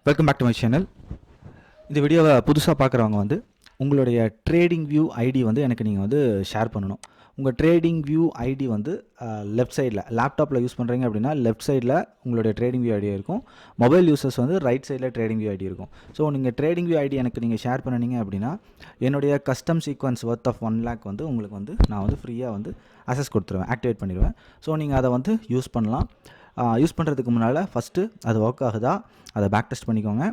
Welcome back to my channel. இந்த வீடியோவை புதுசாக பார்க்குறவங்க வந்து உங்களுடைய ட்ரேடிங் வியூ ஐடி வந்து எனக்கு நீங்கள் வந்து ஷேர் பண்ணணும். உங்கள் ட்ரேடிங் வியூ ஐடி வந்து லெஃப்ட் சைடில் லேப்டாப்பில் யூஸ் பண்ணுறீங்க அப்படின்னா லெஃப்ட் சைடில் உங்களுடைய ட்ரேடிங் வியூ ஐடி இருக்கும். மொபைல் யூசர்ஸ் வந்து ரைட் சைடில் ட்ரேடிங் வியூ ஐடி இருக்கும். ஸோ நீங்கள் ட்ரேடிங் வியூ ஐடி எனக்கு நீங்கள் ஷேர் பண்ணினீங்க அப்படின்னா என்னுடைய custom sequence worth of 1 lakh வந்து உங்களுக்கு வந்து நான் வந்து ஃப்ரீயாக வந்து அசஸ் கொடுத்துருவேன், ஆக்டிவேட் பண்ணிடுவேன். ஸோ நீங்கள் அதை வந்து யூஸ் பண்ணலாம். யூஸ் பண்ணுறதுக்கு முன்னால் ஃபஸ்ட்டு அது ஒர்க் ஆகுதா அதை பேக் டெஸ்ட் பண்ணிக்கோங்க.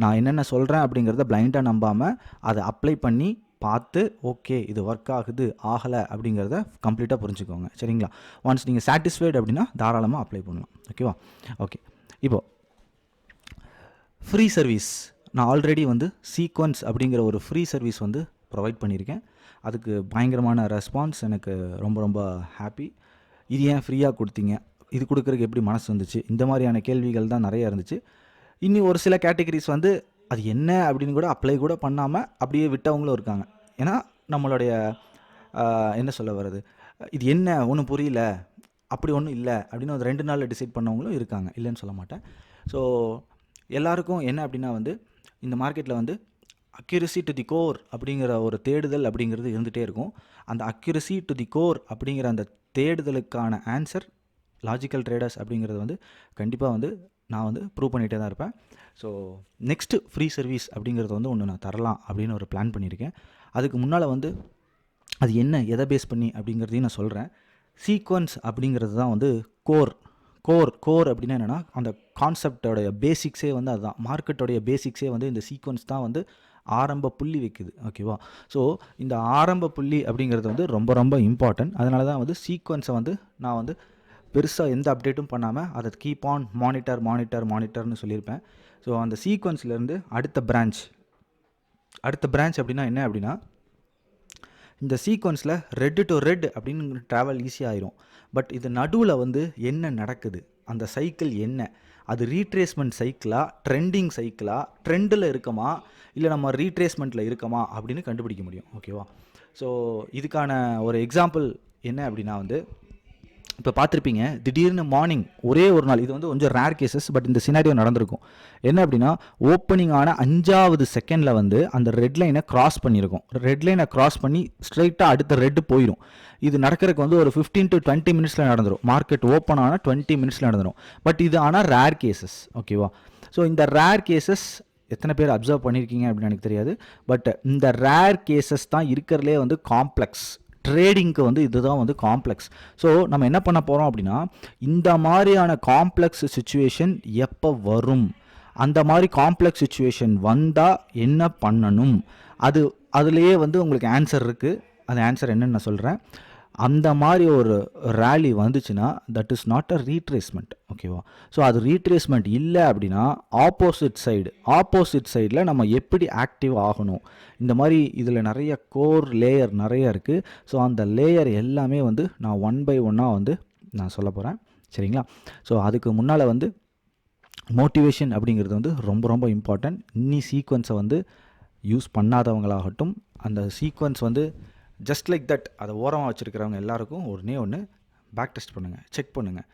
நான் என்னென்ன சொல்கிறேன் அப்படிங்கிறத பிளைண்டாக நம்பாமல் அதை அப்ளை பண்ணி பார்த்து ஓகே இது ஒர்க் ஆகுது ஆகலை அப்படிங்கிறத கம்ப்ளீட்டாக புரிஞ்சுக்கோங்க. சரிங்களா? ஒன்ஸ் நீங்கள் சாட்டிஸ்ஃபைடு அப்படின்னா தாராளமாக அப்ளை பண்ணலாம். ஓகேவா? ஓகே. இப்போது ஃப்ரீ சர்வீஸ் நான் ஆல்ரெடி வந்து சீக்வன்ஸ் அப்படிங்கிற ஒரு ஃப்ரீ சர்வீஸ் வந்து ப்ரொவைட் பண்ணியிருக்கேன். அதுக்கு பயங்கரமான ரெஸ்பான்ஸ், எனக்கு ரொம்ப ரொம்ப ஹாப்பி. இது ஏன் ஃப்ரீயாக கொடுத்தீங்க, இது கொடுக்குறதுக்கு எப்படி மனசு வந்துச்சு, இந்த மாதிரியான கேள்விகள் தான் நிறையா இருந்துச்சு. இன்னும் ஒரு சில கேட்டகரிஸ் வந்து அது என்ன அப்படின்னு கூட அப்ளை கூட பண்ணாமல் அப்படியே விட்டவங்களும் இருக்காங்க. ஏன்னா நம்மளுடைய என்ன சொல்ல வருது, இது என்ன ஒன்றும் புரியல, அப்படி ஒன்றும் இல்லை அப்படின்னு ஒரு 2 நாளில் டிசைட் பண்ணவங்களும் இருக்காங்க, இல்லைன்னு சொல்ல மாட்டேன். ஸோ எல்லாருக்கும் என்ன அப்படின்னா வந்து இந்த மார்க்கெட்டில் வந்து அக்யூரசி டு தி கோர் அப்படிங்கிற ஒரு தேடுதல் அப்படிங்கிறது இருந்துகிட்டே இருக்கும். அந்த அக்யூரசி டு தி கோர் அப்படிங்கிற அந்த தேடுதலுக்கான ஆன்சர் லாஜிக்கல் ட்ரேடர்ஸ் அப்படிங்கிறது வந்து கண்டிப்பாக வந்து நான் வந்து ப்ரூவ் பண்ணிகிட்டே தான் இருப்பேன். ஸோ நெக்ஸ்ட்டு ஃப்ரீ சர்வீஸ் அப்படிங்கிறது வந்து ஒன்று நான் தரலாம் அப்படின்னு ஒரு பிளான் பண்ணியிருக்கேன். அதுக்கு முன்னால் வந்து அது என்ன, எதை பேஸ் பண்ணி அப்படிங்கிறதையும் நான் சொல்கிறேன். சீக்வன்ஸ் அப்படிங்கிறது தான் வந்து கோர். கோர் அப்படின்னா என்னென்னா அந்த கான்செப்டோடைய பேசிக்ஸே வந்து அதுதான். மார்க்கெட்டோடைய பேசிக்ஸே வந்து இந்த சீக்வன்ஸ் தான் வந்து ஆரம்ப புள்ளி வைக்குது. ஓகேவா? ஸோ இந்த ஆரம்ப புள்ளி அப்படிங்கிறது வந்து ரொம்ப ரொம்ப இம்பார்ட்டன்ட். அதனால தான் வந்து சீக்வன்ஸை வந்து நான் வந்து பெருசாக எந்த அப்டேட்டும் பண்ணாமல் அதை கீப் ஆன் மானிட்டர்னு சொல்லியிருப்பேன். ஸோ அந்த சீக்வன்ஸ்லேருந்து அடுத்த பிரான்ச் அப்படின்னா என்ன அப்படின்னா, இந்த சீக்வன்ஸில் ரெட் டு ரெட் அப்படின்னு ட்ராவல் ஈஸியாக ஆயிரும். பட் இது நடுவில் வந்து என்ன நடக்குது, அந்த சைக்கிள் என்ன, அது ரீட்ரேஸ்மெண்ட் சைக்கிளா, ட்ரெண்டிங் சைக்கிளா, ட்ரெண்டில் இருக்கமா இல்லை நம்ம ரீட்ரேஸ்மெண்ட்டில் இருக்கமா அப்படின்னு கண்டுபிடிக்க முடியும். ஓகேவா? ஸோ இதுக்கான ஒரு எக்ஸாம்பிள் என்ன அப்படின்னா வந்து இப்போ பார்த்துருப்பீங்க, திடீர்னு மார்னிங் ஒரே ஒரு நாள், இது வந்து கொஞ்சம் ரேர் கேசஸ், பட் இந்த சினாரியோ நடந்திருக்கும். என்ன அப்படின்னா, ஓப்பனிங் ஆன 5வது செகண்டில் வந்து அந்த ரெட் லைனை கிராஸ் பண்ணியிருக்கும். ரெட் லைனை கிராஸ் பண்ணி ஸ்ட்ரைட்டாக அடுத்த ரெட்டு போயிடும். இது நடக்கிறதுக்கு வந்து ஒரு 15 to 20 மினிட்ஸில் நடந்துடும். மார்க்கெட் ஓப்பன் ஆனால் 20 மினிட்ஸில் நடந்துடும். பட் இது ஆனால் ரேர் கேசஸ். ஓகேவா? ஸோ இந்த ரேர் கேசஸ் எத்தனை பேர் அப்சர்வ் பண்ணியிருக்கீங்க அப்படின்னு எனக்கு தெரியாது. பட் இந்த ரேர் கேசஸ் தான் இருக்கிறதுலே வந்து காம்ப்ளெக்ஸ். ட்ரேடிங்க்கு வந்து இதுதான் வந்து காம்ப்ளெக்ஸ். ஸோ நம்ம என்ன பண்ண போகிறோம் அப்படின்னா, இந்த மாதிரியான காம்ப்ளெக்ஸ் சுச்சுவேஷன் எப்போ வரும், அந்த மாதிரி காம்ப்ளெக்ஸ் சுச்சுவேஷன் வந்தால் என்ன பண்ணணும், அதுலேயே வந்து உங்களுக்கு ஆன்சர் இருக்குது. அந்த ஆன்சர் என்னன்னு நான் சொல்கிறேன். அந்த மாதிரி ஒரு ரேலி வந்துச்சுன்னா that is not a retracement. ஓகேவா? ஸோ அது ரீட்ரேஸ்மெண்ட் இல்லை அப்படின்னா ஆப்போசிட் சைடில் நம்ம எப்படி ஆக்டிவ் ஆகணும், இந்த மாதிரி இதில் நிறைய கோர் லேயர் நிறைய இருக்குது. ஸோ அந்த லேயர் எல்லாமே வந்து நான் 1 by 1 வந்து நான் சொல்ல போகிறேன். சரிங்களா? ஸோ அதுக்கு முன்னால் வந்து மோட்டிவேஷன் அப்படிங்கிறது வந்து ரொம்ப ரொம்ப இம்பார்ட்டன்ட். இன்னி சீக்வன்ஸை வந்து யூஸ் பண்ணாதவங்களாகட்டும், அந்த சீக்வன்ஸ் வந்து ஜஸ்ட் லைக் தட் அதை ஓரமாக வச்சுருக்கிறவங்க எல்லாருக்கும் ஒன்று பேக் டெஸ்ட் பண்ணுங்கள், செக் பண்ணுங்கள்.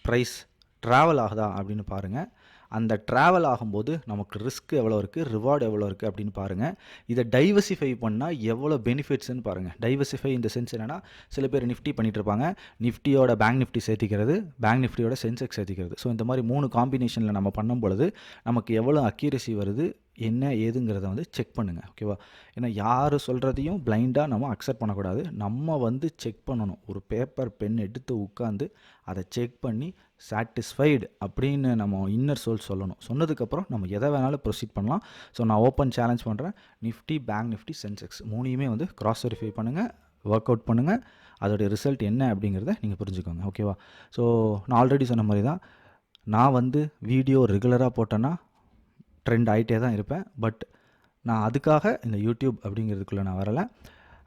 ப்ரைஸ் ட்ராவல் ஆகுதா அப்படின்னு பாருங்கள். அந்த ட்ராவல் ஆகும்போது நமக்கு ரிஸ்க் எவ்வளோ இருக்குது, ரிவார்டு எவ்வளோ இருக்குது அப்படின்னு பாருங்கள். இதை டைவர்சிஃபை பண்ணால் எவ்வளோ பெனிஃபிட்ஸ்ன்னு பாருங்கள். டைவர்சிஃபை இந்த சென்ஸ் என்னென்னா, சில பேர் நிஃப்டி பண்ணிகிட்டு இருப்பாங்க, நிஃப்டியோட பேங்க் நிஃப்டி சேர்த்திக்கிறது, பேங்க் நிஃப்டியோட சென்செக்ஸ் சேர்த்திக்கிறது. ஸோ இந்த மாதிரி 3 காம்பினேஷனில் நம்ம பண்ணும் பொழுது நமக்கு எவ்வளோ அக்யூரசி வருது, என்ன ஏதுங்கிறத வந்து செக் பண்ணுங்கள். ஓகேவா? ஏன்னா யார் சொல்கிறதையும் பிளைண்டாக நம்ம அக்செப்ட் பண்ணக்கூடாது. நம்ம வந்து செக் பண்ணணும். ஒரு பேப்பர் பென் எடுத்து உட்காந்து அதை செக் பண்ணி சாட்டிஸ்ஃபைடு அப்படின்னு நம்ம இன்னர் சோல் சொல்லணும். சொன்னதுக்கப்புறம் நம்ம எதை வேணாலும் ப்ரொசீட் பண்ணலாம். ஸோ நான் ஓப்பன் சேலஞ்ச் பண்ணுறேன். நிஃப்டி, பேங்க் நிஃப்டி, சென்செக்ஸ் 3யுமே வந்து கிராஸ் வெரிஃபை பண்ணுங்கள், ஒர்க் அவுட் பண்ணுங்கள். அதோடைய ரிசல்ட் என்ன அப்படிங்கிறத நீங்கள் புரிஞ்சுக்கோங்க. ஓகேவா? ஸோ நான் ஆல்ரெடி சொன்ன மாதிரி தான், நான் வந்து வீடியோ ரெகுலராக போட்டேன்னா ட்ரெண்ட் ஆகிட்டே தான் இருப்பேன். பட் நான் அதுக்காக இந்த யூடியூப் அப்படிங்கிறதுக்குள்ளே நான் வரலை.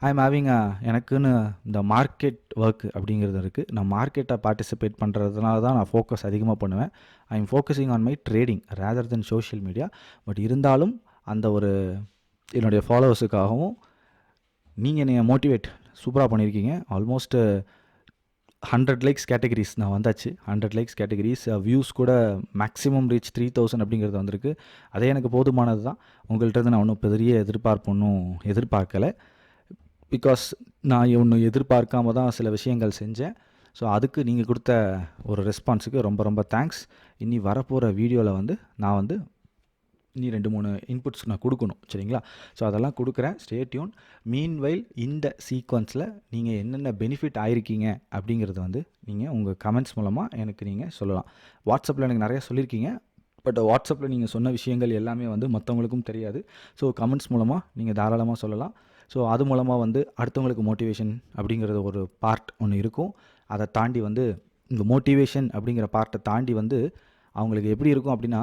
ஐ எம் ஹேவிங் எனக்குன்னு இந்த மார்க்கெட் ஒர்க் அப்படிங்கிறது இருக்குது. நான் மார்க்கெட்டை பார்ட்டிசிபேட் பண்ணுறதுனால தான் நான் ஃபோக்கஸ் அதிகமாக பண்ணுவேன். I am focusing on my trading rather then social media. But இருந்தாலும் அந்த ஒரு என்னுடைய ஃபாலோவர்ஸுக்காகவும் நீங்கள் மோட்டிவேட் சூப்பராக பண்ணியிருக்கீங்க. ஆல்மோஸ்ட் 100 லைக்ஸ் கேட்டகரிஸ் நான் வந்தாச்சு. 100 லைக்ஸ் கேட்டகரிஸ் வியூஸ் கூட மேக்ஸிமம் ரீச் 3000 அப்படிங்கிறது வந்திருக்கு. அதே எனக்கு போதுமானது தான். உங்கள்கிட்ட நான் ஒன்றும் பெரிய எதிர்பார்ப்பு ஒன்றும் எதிர்பார்க்கல. பிகாஸ் நான் ஒன்று எதிர்பார்க்காம தான் சில விஷயங்கள் செஞ்சேன். ஸோ அதுக்கு நீங்கள் கொடுத்த ஒரு ரெஸ்பான்ஸுக்கு ரொம்ப ரொம்ப தேங்க்ஸ். இனி வரப்போகிற வீடியோவில் வந்து நான் வந்து இனி 2-3 இன்புட்ஸ் நான் கொடுக்கணும், சரிங்களா? ஸோ அதெல்லாம் கொடுக்குறேன். Stay tune. மீன்வைல் இந்த சீக்வன்ஸில் நீங்கள் என்னென்ன பெனிஃபிட் ஆயிருக்கீங்க அப்படிங்கிறது வந்து நீங்கள் உங்கள் கமெண்ட்ஸ் மூலமாக எனக்கு நீங்கள் சொல்லலாம். வாட்ஸ்அப்பில் எனக்கு நிறையா சொல்லியிருக்கீங்க. பட் வாட்ஸ்அப்பில் நீங்கள் சொன்ன விஷயங்கள் எல்லாமே வந்து மற்றவங்களுக்கும் தெரியாது. ஸோ கமெண்ட்ஸ் மூலமாக நீங்கள் தாராளமாக சொல்லலாம். ஸோ அது மூலமாக வந்து அடுத்தவங்களுக்கு மோட்டிவேஷன் அப்படிங்கிறது ஒரு பார்ட் ஒன்று இருக்கும். அதை தாண்டி வந்து இந்த மோட்டிவேஷன் அப்படிங்கிற பார்ட்டை தாண்டி வந்து அவங்களுக்கு எப்படி இருக்கும் அப்படின்னா,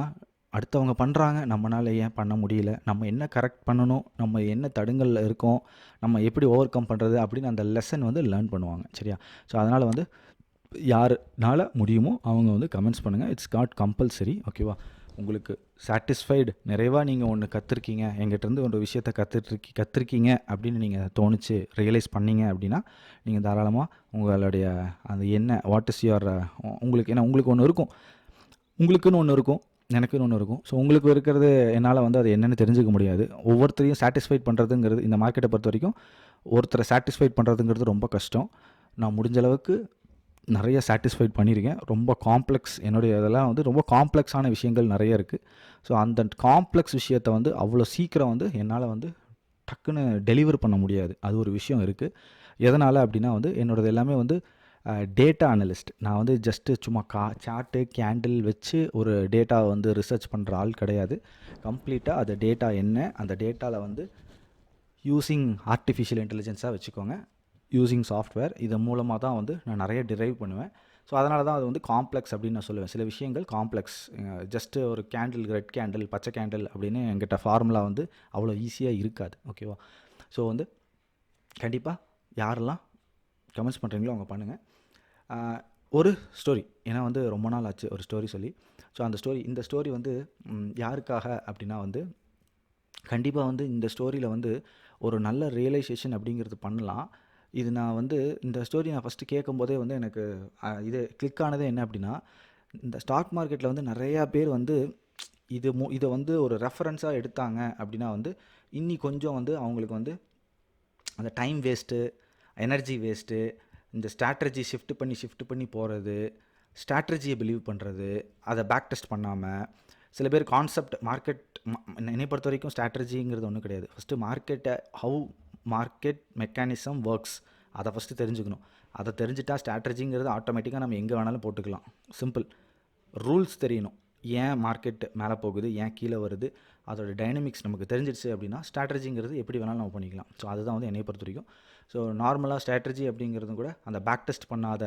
அடுத்தவங்க பண்ணுறாங்க, நம்மளால ஏன் பண்ண முடியல, நம்ம என்ன கரெக்ட் பண்ணணும், நம்ம என்ன தடுங்கல்ல இருக்கோம், நம்ம எப்படி ஓவர் கம் பண்ணுறது அப்படின்னு அந்த லெசன் வந்து லேர்ன் பண்ணுவாங்க, சரியா? ஸோ அதனால் வந்து யாருனால முடியுமோ அவங்க வந்து கமெண்ட்ஸ் பண்ணுங்கள். இட்ஸ் நாட் கம்பல்சரி, ஓகேவா? உங்களுக்கு சாட்டிஸ்ஃபைடு நிறைவாக நீங்கள் ஒன்று கற்றுருக்கீங்க, எங்கிட்டேருந்து ஒரு விஷயத்தை கற்றுருக்கீங்க அப்படின்னு நீங்கள் தோணுச்சு, ரியலைஸ் பண்ணீங்க அப்படின்னா நீங்கள் தாராளமாக உங்களுடைய அது என்ன வாட் இஸ் யுவர் உங்களுக்கு ஏன்னா உங்களுக்கு ஒன்று இருக்கும், உங்களுக்குன்னு ஒன்று இருக்கும், எனக்குன்னு ஒன்று இருக்கும். ஸோ உங்களுக்கு இருக்கிறது என்னால் வந்து அது என்னென்னு தெரிஞ்சுக்க முடியாது. ஒவ்வொருத்தரையும் சாட்டிஸ்ஃபைட் பண்ணுறதுங்கிறது இந்த மார்க்கெட்டை பொறுத்த வரைக்கும் ஒருத்தரை சாட்டிஸ்ஃபைட் பண்ணுறதுங்கிறது ரொம்ப கஷ்டம். நான் முடிஞ்ச அளவுக்கு நிறைய சாட்டிஸ்ஃபைட் பண்ணியிருக்கேன். ரொம்ப காம்ப்ளெக்ஸ் என்னுடைய இதெல்லாம் வந்து ரொம்ப காம்ப்ளெக்ஸான விஷயங்கள் நிறைய இருக்குது. ஸோ அந்த காம்ப்ளெக்ஸ் விஷயத்தை வந்து அவ்வளோ சீக்கிரம் வந்து என்னால் வந்து டக்குன்னு டெலிவர் பண்ண முடியாது. அது ஒரு விஷயம் இருக்குது. எதனால் அப்படின்னா வந்து என்னோடது எல்லாமே வந்து டேட்டா அனலிஸ்ட். நான் வந்து ஜஸ்ட்டு சும்மா சார்ட்டு கேண்டில் வச்சு ஒரு டேட்டாவை வந்து ரிசர்ச் பண்ணுற ஆள் கிடையாது. கம்ப்ளீட்டாக அது டேட்டா என்ன, அந்த டேட்டாவில் வந்து யூஸிங் ஆர்டிஃபிஷியல் இன்டெலிஜென்ஸாக வச்சுக்கோங்க, யூஸிங் சாஃப்ட்வேர், இது மூலமாக தான் வந்து நான் நிறைய டிரைவ் பண்ணுவேன். ஸோ அதனால தான் அது வந்து காம்ப்ளெக்ஸ் அப்படின்னு நான் சொல்லுவேன். சில விஷயங்கள் காம்ப்ளெக்ஸ். ஜஸ்ட்டு ஒரு கேண்டில், ரெட் கேண்டில், பச்சை கேண்டில் அப்படின்னு என்கிட்ட ஃபார்முலா வந்து அவ்வளோ ஈஸியாக இருக்காது, ஓகேவா? ஸோ வந்து கண்டிப்பாக யாரெல்லாம் கமெண்ட்ஸ் பண்ணுறீங்களோ அவங்க பண்ணுங்கள். ஒரு ஸ்டோரி, ஏன்னா வந்து ரொம்ப நாள் ஆச்சு ஒரு ஸ்டோரி சொல்லி. ஸோ அந்த இந்த ஸ்டோரி வந்து யாருக்காக அப்படின்னா வந்து கண்டிப்பாக வந்து இந்த ஸ்டோரியில் வந்து ஒரு நல்ல ரியலைசேஷன் அப்படிங்கிறது பண்ணலாம். இது நான் வந்து இந்த ஸ்டோரி நான் ஃபஸ்ட்டு கேட்கும்போதே வந்து எனக்கு இது கிளிக் ஆனதே என்ன அப்படின்னா, இந்த ஸ்டாக் மார்க்கெட்டில் வந்து நிறையா பேர் வந்து இதை வந்து ஒரு ரெஃபரன்ஸாக எடுத்தாங்க அப்படின்னா வந்து இன்னி கொஞ்சம் வந்து அவங்களுக்கு வந்து அந்த டைம் வேஸ்ட்டு, எனர்ஜி வேஸ்ட்டு, இந்த ஸ்ட்ராட்டஜி ஷிஃப்ட் பண்ணி போகிறது, ஸ்ட்ராட்டஜியை பிலீவ் பண்ணுறது, அதை பேக் டெஸ்ட் பண்ணாமல், சில பேர் கான்செப்ட் மார்க்கெட் என்னை பொறுத்த வரைக்கும் ஸ்ட்ராட்டஜிங்கிறது ஒன்றும் கிடையாது. ஃபஸ்ட்டு மார்க்கெட்டை ஹவு மார்க்கெட் மெக்கானிசம் ஒர்க்ஸ் அதை ஃபஸ்ட்டு தெரிஞ்சுக்கணும். அதை தெரிஞ்சுட்டா ஸ்ட்ராட்டஜிங்கிறது ஆட்டோமேட்டிக்காக நம்ம எங்கே வேணாலும் போட்டுக்கலாம். சிம்பிள். ரூல்ஸ் தெரியணும். ஏன் மார்க்கெட் மேலே போகுது, ஏன் கீழே வருது, அதோட டைனமிக்ஸ் நமக்கு தெரிஞ்சிடுச்சு அப்படின்னா ஸ்ட்ராட்டஜிங்கிறது எப்படி வேணாலும் நம்ம பண்ணிக்கலாம். ஸோ அதுதான் வந்து என்னை பொறுத்த வரைக்கும். ஸோ நார்மலாக ஸ்ட்ராட்டஜி அப்படிங்கிறதும் கூட அந்த பேக் டெஸ்ட் பண்ணாத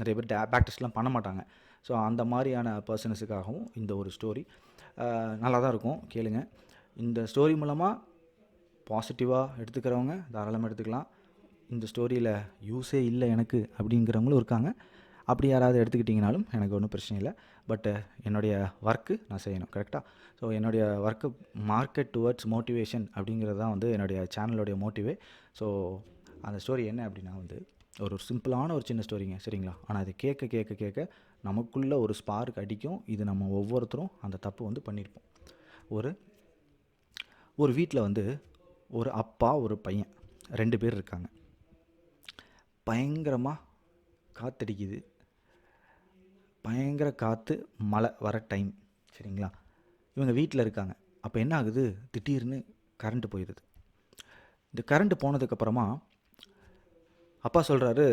நிறைய பேர் பேக் டெஸ்ட்லாம் பண்ண மாட்டாங்க. ஸோ அந்த மாதிரியான பர்சன்ஸுக்காகவும் இந்த ஒரு ஸ்டோரி நல்லா தான் இருக்கும், கேளுங்க. இந்த ஸ்டோரி மூலமாக பாசிட்டிவாக எடுத்துக்கிறவங்க தாராளமாக எடுத்துக்கலாம். இந்த ஸ்டோரியில் யூஸே இல்லை எனக்கு அப்படிங்கிறவங்களும் இருக்காங்க. அப்படி யாராவது எடுத்துக்கிட்டிங்கனாலும் எனக்கு ஒன்றும் பிரச்சனை இல்லை. பட் என்னுடைய ஒர்க்கு நான் செய்யணும், கரெக்டாக? ஸோ என்னுடைய ஒர்க்கு மார்க்கெட் டுவர்ட்ஸ் மோட்டிவேஷன் அப்படிங்கிறது தான் வந்து என்னுடைய சேனலுடைய மோட்டிவே. ஸோ அந்த ஸ்டோரி என்ன அப்படின்னா வந்து ஒரு சிம்பிளான ஒரு சின்ன ஸ்டோரிங்க, சரிங்களா? ஆனால் அது கேட்க கேட்க கேட்க நமக்குள்ளே ஒரு ஸ்பார்க் அடிக்கும். இது நம்ம ஒவ்வொருத்தரும் அந்த தப்பு வந்து பண்ணியிருப்போம். ஒரு வீட்டில் வந்து ஒரு அப்பா ஒரு பையன் 2 பேர் இருக்காங்க. பயங்கரமாக காற்றடிக்குது, பயங்கர காற்று, மழை வர டைம், சரிங்களா? இவங்க வீட்டில் இருக்காங்க. அப்போ என்ன ஆகுது, திடீர்னு கரண்ட்டு போயிடுது. இந்த கரண்ட்டு போனதுக்கப்புறமா அப்பா சொல்கிறாரு,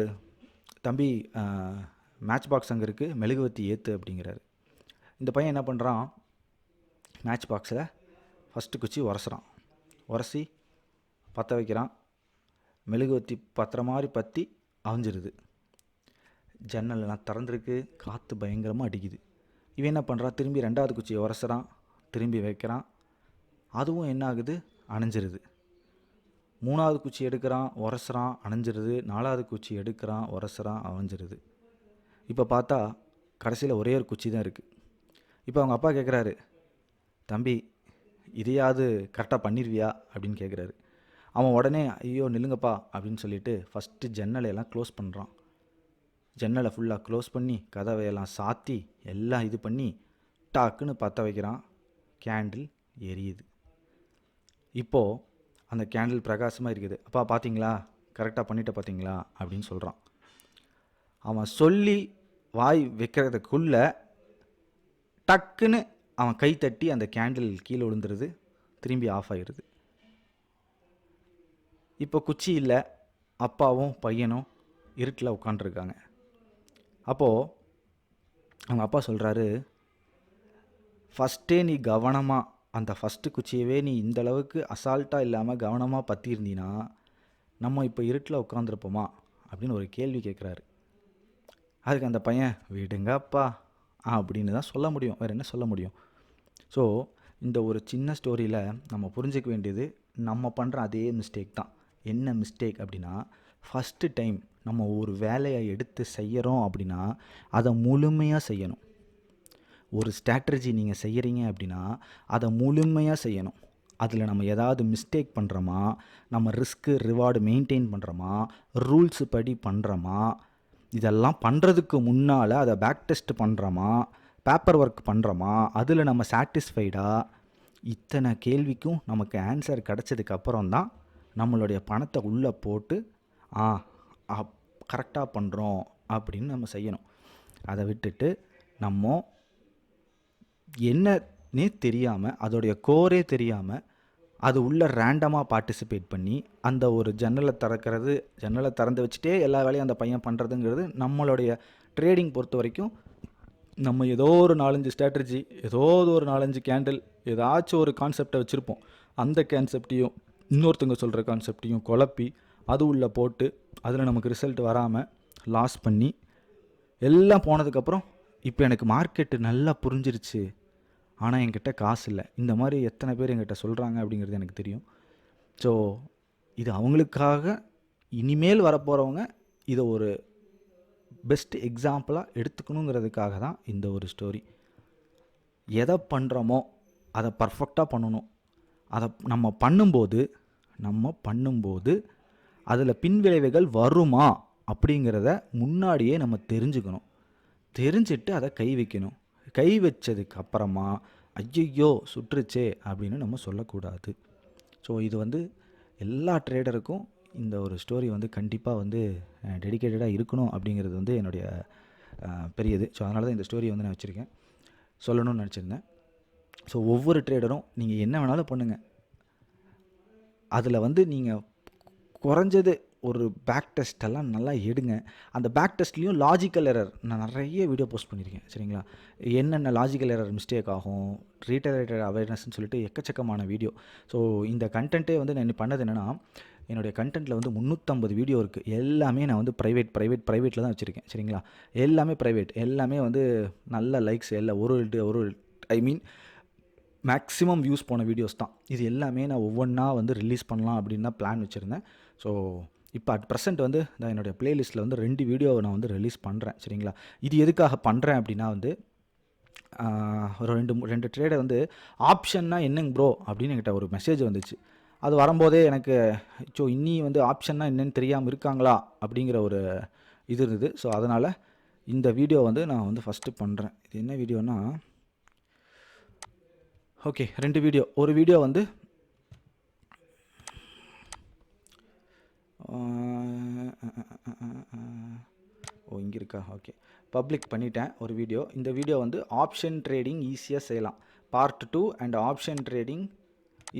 தம்பி மேட்ச் பாக்ஸ் அங்கே இருக்குது, மெழுகுவத்தி ஏற்று அப்படிங்கிறாரு. இந்த பையன் என்ன பண்ணுறான், மேட்ச் பாக்ஸில் ஃபஸ்ட்டு குச்சி உரசி பற்ற வைக்கிறான். மெழுகுவத்தி பத்துற மாதிரி பற்றி அவிஞ்சிருது. ஜன்னல்லாம் திறந்துருக்கு, காற்று பயங்கரமாக அடிக்குது. இவன் என்ன பண்ணுறான், திரும்பி 2வது குச்சியை உரசுறான், திரும்பி வைக்கிறான். அதுவும் என்ன ஆகுது, அணைஞ்சிருது. 3வது குச்சி எடுக்கிறான், உரசுறான், அணைஞ்சிருது. 4வது குச்சி எடுக்கிறான், உரசுறான், அணைஞ்சிருது. இப்போ பார்த்தா கடைசியில் ஒரே ஒரு குச்சி தான் இருக்குது. இப்போ அவங்க அப்பா கேட்குறாரு, தம்பி இதையாவது கரெக்டாக பண்ணிடுவியா அப்படின்னு கேட்குறாரு. அவன் உடனே ஐயோ நில்லுங்கப்பா அப்படின்னு சொல்லிட்டு ஃபஸ்ட்டு ஜன்னலையெல்லாம் க்ளோஸ் பண்ணுறான். ஜன்னலை ஃபுல்லாக க்ளோஸ் பண்ணி கதவையெல்லாம் சாத்தி எல்லாம் இது பண்ணி டாக்குன்னு பற்ற வைக்கிறான். கேண்டில் எரியுது. இப்போது அந்த கேண்டில் பிரகாசமாக இருக்குது. அப்பா பார்த்தீங்களா, கரெக்டாக பண்ணிட்ட பார்த்தீங்களா அப்படின்னு சொல்கிறான். அவன் சொல்லி வாய் வைக்கிறதுக்குள்ள டக்குன்னு அவன் கை தட்டி அந்த கேண்டில் கீழே விழுந்துருது, திரும்பி ஆஃப் ஆகிடுது. இப்போ குச்சி இல்லை, அப்பாவும் பையனும் இருட்டில் உட்காண்ட்ருக்காங்க. அப்போது அவங்க அப்பா சொல்கிறாரு, ஃபஸ்ட்டே நீ கவனமாக அந்த ஃபஸ்ட்டு குச்சியவே நீ இந்தளவுக்கு அசால்ட்டாக இல்லாமல் கவனமாக பற்றியிருந்தீன்னா நம்ம இப்போ இருட்டில் உட்காந்துருப்போமா அப்படின்னு ஒரு கேள்வி கேட்குறாரு. அதுக்கு அந்த பையன் விடுங்கப்பா அப்படின்னு தான் சொல்ல முடியும், வேறு என்ன சொல்ல முடியும். ஸோ இந்த ஒரு சின்ன ஸ்டோரியில் நம்ம புரிஞ்சிக்க வேண்டியது, நம்ம பண்ணுற அதே மிஸ்டேக் தான். என்ன மிஸ்டேக் அப்படின்னா, ஃபஸ்ட்டு டைம் நம்ம ஒரு வேலையை எடுத்து செய்கிறோம் அப்படின்னா அதை முழுமையாக செய்யணும். ஒரு ஸ்ட்ராட்டஜி நீங்கள் செய்கிறீங்க அப்படின்னா அதை முழுமையாக செய்யணும். அதில் நம்ம ஏதாவது மிஸ்டேக் பண்ணுறோமா, நம்ம ரிஸ்க்கு ரிவார்டு மெயின்டைன் பண்ணுறோமா, ரூல்ஸு படி பண்ணுறோமா, இதெல்லாம் பண்ணுறதுக்கு முன்னால் அதை பேக் டெஸ்ட் பண்ணுறோமா, பேப்பர் ஒர்க் பண்ணுறோமா, அதில் நம்ம சாட்டிஸ்ஃபைடாக, இத்தனை கேள்விக்கும் நமக்கு ஆன்சர் கிடச்சதுக்கப்புறம் தான் நம்மளுடைய பணத்தை உள்ளே போட்டு கரெக்டாக பண்ணுறோம் அப்படின்னு நம்ம செய்யணும். அதை விட்டுட்டு நம்ம என்னன்னே தெரியாமல், அதோடைய கோரே தெரியாமல், அது உள்ள ரேண்டமாக பார்ட்டிசிபேட் பண்ணி அந்த ஒரு ஜன்னலை திறந்து வச்சுட்டே எல்லா வேலையும் அந்த பையன் பண்ணுறதுங்கிறது நம்மளுடைய ட்ரேடிங் பொறுத்த வரைக்கும் நம்ம ஏதோ ஒரு 4-5 ஸ்ட்ராட்டஜி, ஏதோ ஒரு 4-5 கேண்டில், ஏதாச்சும் ஒரு கான்செப்டை வச்சுருப்போம். அந்த கான்செப்டையும் இன்னொருத்தங்க சொல்கிற கான்செப்டையும் குழப்பி அது உள்ளே போட்டு அதில் நமக்கு ரிசல்ட் வராமல் லாஸ் பண்ணி எல்லாம் போனதுக்கப்புறம் இப்போ எனக்கு மார்க்கெட்டு நல்லா புரிஞ்சிருச்சு, ஆனால் என்கிட்ட காசு இல்லை, இந்த மாதிரி எத்தனை பேர் என்கிட்ட சொல்கிறாங்க அப்படிங்கிறது எனக்கு தெரியும். ஸோ இது அவங்களுக்காக இனிமேல் வரப்போகிறவங்க இதை ஒரு பெஸ்ட் எக்ஸாம்பிளாக எடுத்துக்கணுங்கிறதுக்காக தான் இந்த ஒரு ஸ்டோரி. எதை பண்ணுறோமோ அதை பர்ஃபெக்டாக பண்ணணும். அதை நம்ம பண்ணும்போது அதில் பின்விளைவுகள் வருமா அப்படிங்கிறத முன்னாடியே நம்ம தெரிஞ்சுக்கணும். தெரிஞ்சுட்டு அதை கை வைக்கணும். கை வச்சதுக்கு அப்புறமா ஐயோ சுற்றுச்சே அப்படின்னு நம்ம சொல்லக்கூடாது. ஸோ இது எல்லா ட்ரேடருக்கும் இந்த ஒரு ஸ்டோரி கண்டிப்பாக டெடிக்கேட்டடாக இருக்கணும் அப்படிங்கிறது என்னுடைய பெரியது. ஸோ அதனால தான் இந்த ஸ்டோரியை நான் வச்சுருக்கேன், சொல்லணும்னு நினச்சிருந்தேன். ஸோ ஒவ்வொரு ட்ரேடரும் நீங்கள் என்ன வேணாலும் பண்ணுங்கள், அதில் நீங்கள் குறைஞ்சது ஒரு பேக் டெஸ்ட்டெல்லாம் நல்லா எடுங்க. அந்த பேக் டெஸ்ட்லேயும் லாஜிக்கல் எரர் நான் நிறைய வீடியோ போஸ்ட் பண்ணியிருக்கேன், சரிங்களா. என்னென்ன லாஜிக்கல் எரர் மிஸ்டேக் ஆகும், ரீட்டரேட்டட் அவேர்னஸ்ன்னு சொல்லிட்டு எக்கச்சக்கமான வீடியோ. ஸோ இந்த கண்டென்ட்டே நான் பண்ணது என்னென்னா, என்னுடைய கண்டென்ட்டில் 350 வீடியோ இருக்குது. எல்லாமே நான் ப்ரைவேட்டில் தான் வச்சுருக்கேன், சரிங்களா. எல்லாமே ப்ரைவேட், எல்லாமே நல்ல லைக்ஸ், எல்லாம் ஒரு ஐ மீன் மேக்ஸிமம் வியூஸ் போன வீடியோஸ் தான். இது எல்லாமே நான் ஒவ்வொன்றா ரிலீஸ் பண்ணலாம் அப்படின்னு தான் பிளான் வச்சுருந்தேன். ஸோ இப்போ அட் ப்ரெசென்ட் நான் என்னுடைய ப்ளேலிஸ்ட்டில் 2 வீடியோவை நான் ரிலீஸ் பண்ணுறேன், சரிங்களா. இது எதுக்காக பண்ணுறேன் அப்படின்னா ஒரு ரெண்டு ட்ரேடை ஆப்ஷன்னா என்னங்க ப்ரோ அப்படின்னு என்கிட்ட ஒரு மெசேஜ் வந்துச்சு. அது வரும்போதே எனக்கு இன்னி ஆப்ஷன்னா என்னென்னு தெரியாமல் இருக்காங்களா அப்படிங்கிற ஒரு இது இருந்தது. ஸோ அதனால் இந்த வீடியோ நான் ஃபஸ்ட்டு பண்ணுறேன். இது என்ன வீடியோனா, ஓகே 2 வீடியோ. ஒரு வீடியோ இங்கே இருக்கா, ஓகே பப்ளிக் பண்ணிட்டேன் ஒரு வீடியோ. இந்த வீடியோ ஆப்ஷன் ட்ரேடிங் ஈஸியாக செய்யலாம், part 2 and option trading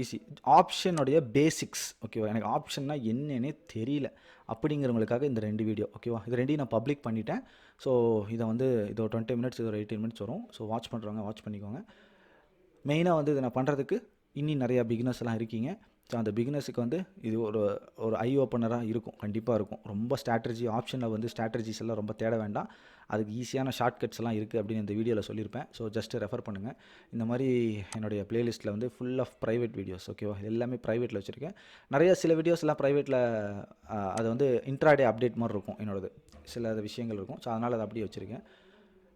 easy, ஆப்ஷனுடைய பேசிக்ஸ், ஓகேவா. எனக்கு ஆப்ஷன்னா என்னன்னே தெரியல அப்படிங்கிறவங்களுக்காக இந்த 2 வீடியோ, ஓகேவா. இது 2 நான் பப்ளிக் பண்ணிட்டேன். ஸோ இதை இது ஒரு 20 மினிட்ஸ், இது ஒரு 18 மினிட்ஸ் வரும். ஸோ வாட்ச் பண்ணுறவங்க வாட்ச் பண்ணிக்கோங்க. மெயினாக இதை நான் பண்ணுறதுக்கு இன்னும் நிறையா பிகினர்ஸ் எல்லாம் இருக்கீங்க. ஸோ அந்த பிகினர்ஸுக்கு இது ஒரு ஐ ஓப்பனராக இருக்கும், கண்டிப்பாக இருக்கும். ரொம்ப ஸ்ட்ராட்டஜி ஆப்ஷனில் ஸ்ட்ராட்டஜிஸ் எல்லாம் ரொம்ப தேட வேண்டாம், அதுக்கு ஈஸியான ஷார்ட்கட்ஸ் எல்லாம் இருக்குது அப்படின்னு இந்த வீடியோவில் சொல்லியிருப்பேன். ஸோ ஜஸ்ட்டு ரெஃபர் பண்ணுங்கள். இந்த மாதிரி என்னுடைய ப்ளேலிஸ்ட்டில் ஃபுல் ஆஃப் ப்ரைவேட் வீடியோஸ், ஓகேவா. எல்லாமே ப்ரைவேட்டில் வச்சுருக்கேன். நிறைய சில வீடியோஸ் எல்லாம் ப்ரைவேட்டில் அது இன்ட்ராடே அப்டேட் மாதிரி இருக்கும், என்னோடது சில விஷயங்கள் இருக்கும். ஸோ அதனால் அதை அப்படியே வச்சுருக்கேன்.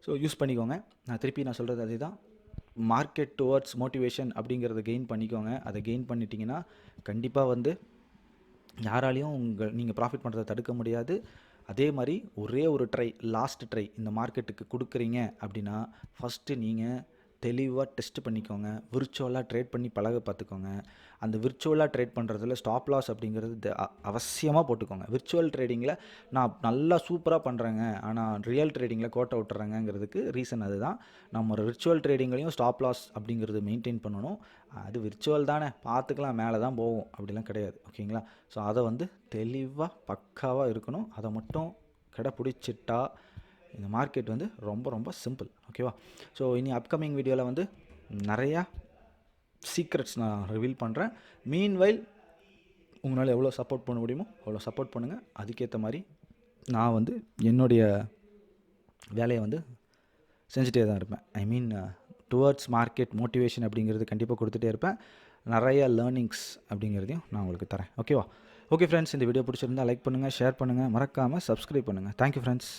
ஸோ யூஸ் பண்ணிக்கோங்க. நான் சொல்கிறது அதே தான், மார்க்கெட் டுவர்ட்ஸ் மோட்டிவேஷன் அப்படிங்கிறத கெயின் பண்ணிக்கோங்க. அதை கெயின் பண்ணிட்டீங்கன்னா கண்டிப்பாக யாராலையும் நீங்கள் ப்ராஃபிட் பண்ணுறதை தடுக்க முடியாது. அதே மாதிரி ஒரே ஒரு ட்ரை, லாஸ்ட் ட்ரை இந்த மார்க்கெட்டுக்கு கொடுக்குறீங்க அப்படின்னா ஃபஸ்ட்டு நீங்கள் தெளிவாக டெஸ்ட் பண்ணிக்கோங்க. விர்ச்சுவலாக ட்ரேட் பண்ணி பழக பார்த்துக்கோங்க. அந்த விர்ச்சுவலாக ட்ரேட் பண்ணுறதுல ஸ்டாப் லாஸ் அப்படிங்கிறது அவசியமாக போட்டுக்கோங்க. விர்ச்சுவல் ட்ரேடிங்கில் நான் நல்லா சூப்பராக பண்ணுறேங்க, ஆனால் ரியல் ட்ரேடிங்கில் கோட்டை விட்டுறேங்கிறதுக்கு ரீசன் அதுதான். நம்ம ஒரு விர்ச்சுவல் ட்ரேடிங்லேயும் ஸ்டாப் லாஸ் அப்படிங்கிறது மெயின்டைன் பண்ணணும். அது விர்ச்சுவல் தானே, பார்த்துக்கலாம், மேலே தான் போகும் அப்படிலாம் கிடையாது. ஓகேங்களா? ஸோ அதை வந்து தெளிவாக பக்காவாக இருக்கணும். அதை மட்டும் கடைப்பிடிச்சிட்டா இந்த மார்க்கெட் வந்து ரொம்ப ரொம்ப சிம்பிள். ஓகேவா? ஸோ இனி அப்கமிங் வீடியோவில் வந்து நிறையா சீக்ரெட்ஸ் நான் ரிவீல் பண்ணுறேன். மீன்வைல் உங்களால் எவ்வளோ சப்போர்ட் பண்ண முடியுமோ அவ்வளோ சப்போர்ட் பண்ணுங்கள். அதுக்கேற்ற மாதிரி நான் வந்து என்னுடைய வேலையை வந்து செஞ்சுட்டே தான் இருப்பேன். ஐ மீன் டுவர்ட்ஸ் மார்க்கெட் மோட்டிவேஷன் அப்படிங்கிறது கண்டிப்பாக கொடுத்துட்டே இருப்பேன். நிறைய லேர்னிங்ஸ் அப்படிங்கிறதையும் நான் உங்களுக்கு தரேன். ஓகேவா? ஓகே ஃப்ரெண்ட்ஸ், இந்த வீடியோ பிடிச்சிருந்தால் லைக் பண்ணுங்கள், ஷேர் பண்ணுங்கள், மறக்காமல் சப்ஸ்கிரைப் பண்ணுங்கள். Thank you friends.